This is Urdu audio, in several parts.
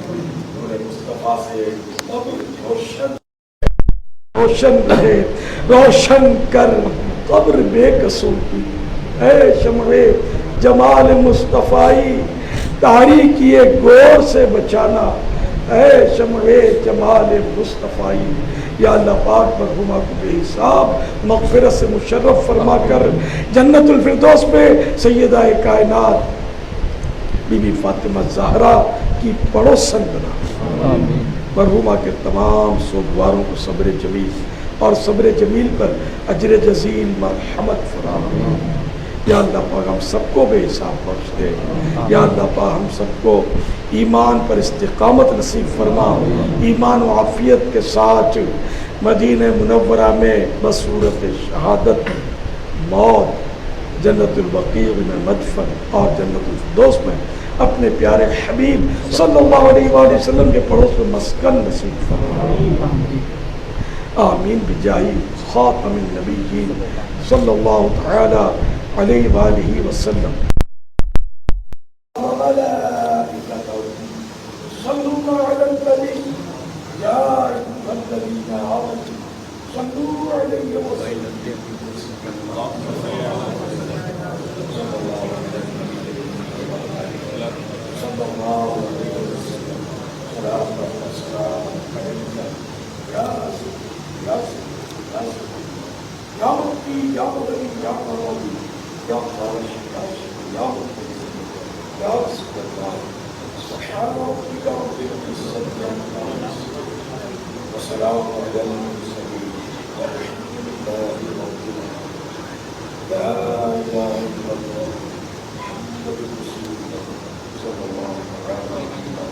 نور مصطفیٰ سے روشن رہے، روشن کر قبر بے کسوں کی، اے شمع جمال مصطفی تاریکی گور سے بچانا، اے شمع جمال مصطفی، یا اللہ پاک مرحومہ کو بے حساب مغفرت سے مشرف فرما کر جنت الفردوس میں سیدہ کائنات بی بی فاطمہ زہرا کی پڑوسن بنا، مرحومہ کے تمام سوگواروں کو صبر جمیل اور صبر جمیل پر اجر جزیل مرحمت فراہم، یا اللہ پاک ہم سب کو بے حساب بخش دے، یا اللہ پاک ہم سب کو ایمان پر استقامت نصیب فرما، ایمان و عافیت کے ساتھ مدینہ منورہ میں بصورت شہادت موت جنت البقیع میں مدفن اور جنت الفردوس میں اپنے پیارے حبیب صلی اللہ علیہ وآلہ وسلم کے پڑوس میں مسکن نصیب فرما، آمین بجاہ خاتم النبیین صلی اللہ تعالی علیہ وآلہ وسلم۔ صلوا علی النبی یا ایھا الذین آمنوا صلوا علیہ وسلم۔ یا مکی یا مدنی یا قرآنی یا خارش یا مدنی یا رسول اللہ سبحان ربک رب العزة عما یصفون وسلام علی المرسلین والحمد للہ رب العالمین۔ لا الہ الا اللہ محمد رسول اللہ صلی اللہ علیہ وسلم۔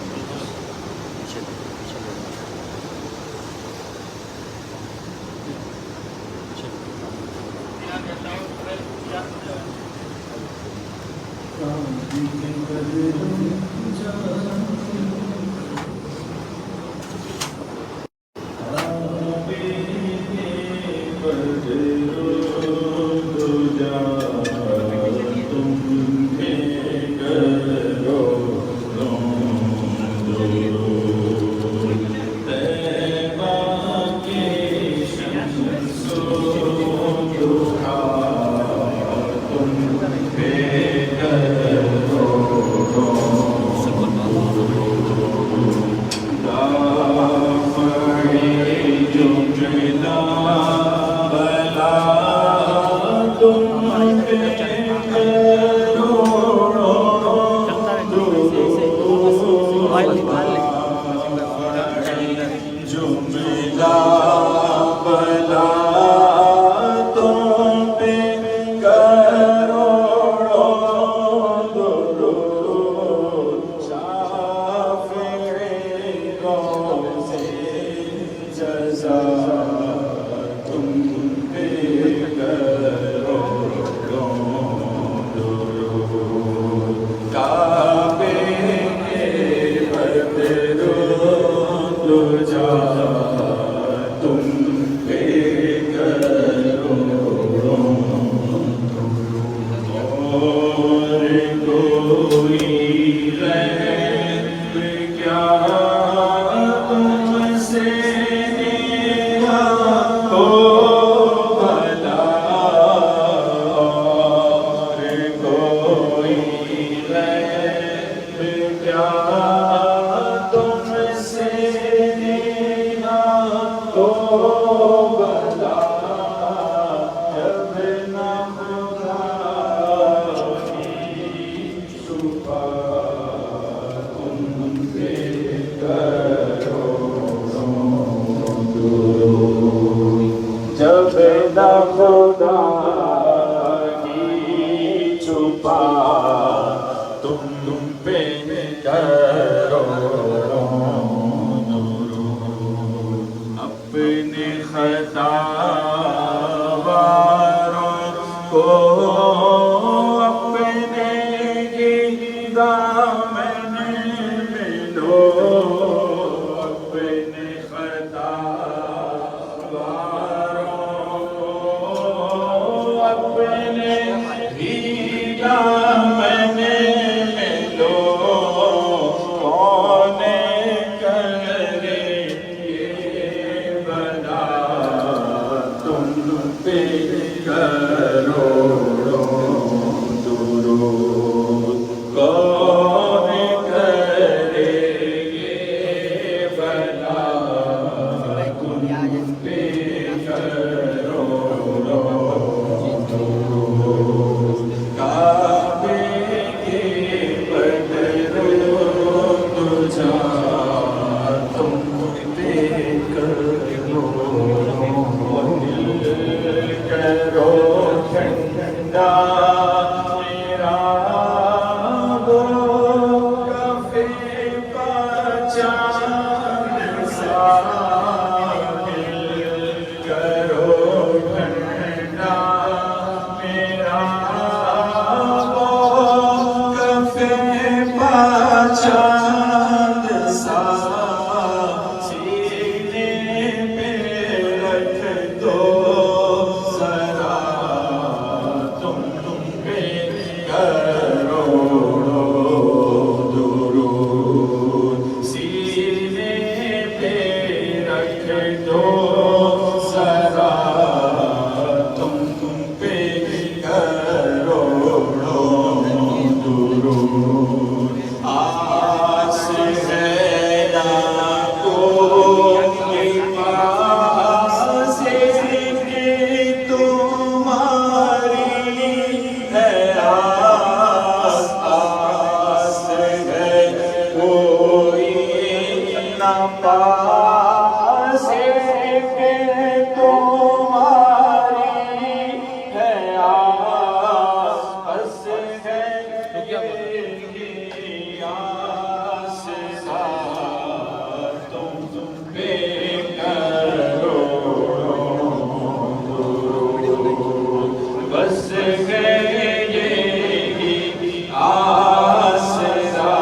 پاس کہ تمہاری ہے آس ہے میری آس تم پہ کرو بس گئے یہی آسرا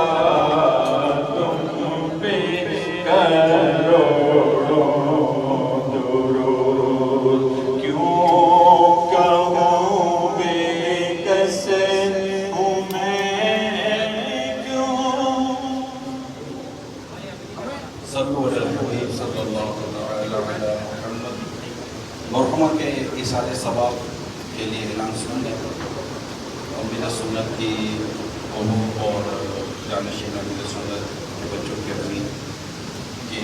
تم پہ کرو درود کیوں کہوں بے کس ہوں میں کیوں صلو علی الحبیب صلی اللہ علیہ محمد. مرحومہ کے ایصال ثواب کے لیے اعلان سن لیں. امید سنت کی بہو اور جانشین امید سنت کے بچوں کے امید کہ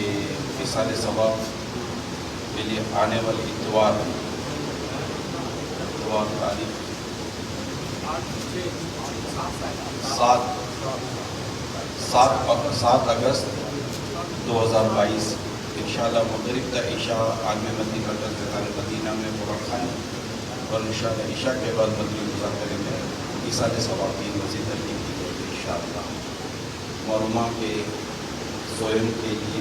ایصال ثواب کے لیے آنے والی اتوار تاریخ 7 اگست 2022 انشاءاللہ مغرب کا عشاء عالم مدنی مرکز رضوان مدینہ میں قرآن خوانی اور انشاءاللہ عشاء کے بعد مدنی مذاکرے میں ایصال ثواب کی مزید ترتیب کی جائے گی انشاءاللہ. معلومہ کے سوئم کے لیے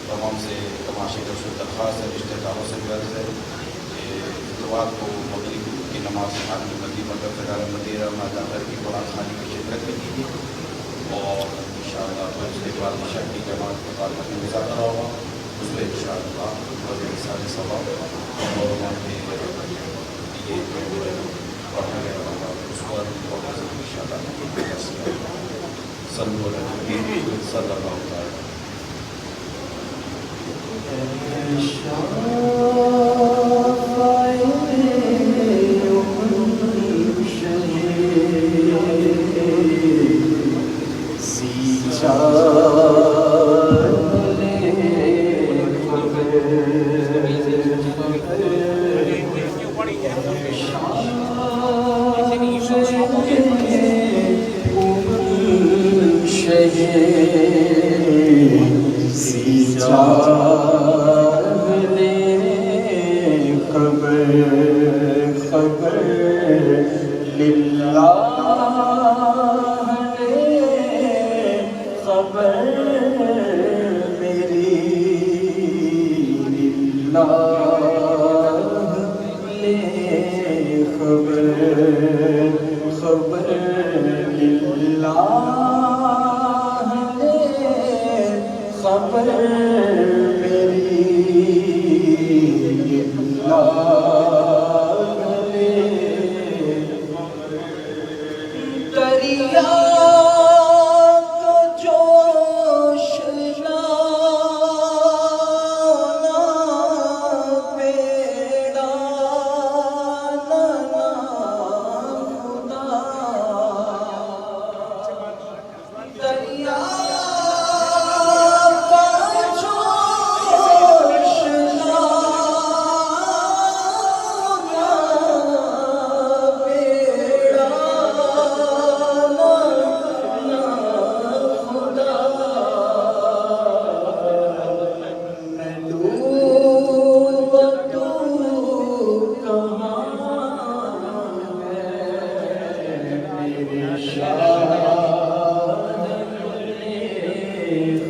تمام سے تماشے کا سے درخواست ہے، رشتہ داروں سے غرض ہے کہ اتوار کو مغرب کی نماز عالم مدنی مرکز رضوان مدینہ میں ادا کر کے قرآن خوانی میں شرکت کیجیے اور انشاءاللہ پھر اس کے بعد عشاء کی جماعت کے بعد میں مذاکرہ ہوگا، اس میں انشاءاللہ ایصال ثواب اور یہ پڑھنے والا اس پر انشاءاللہ صلی اللہ علیہ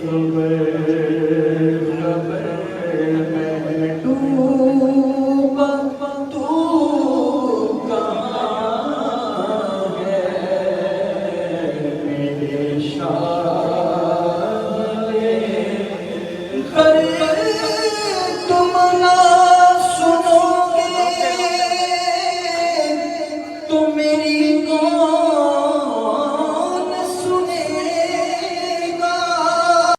خبر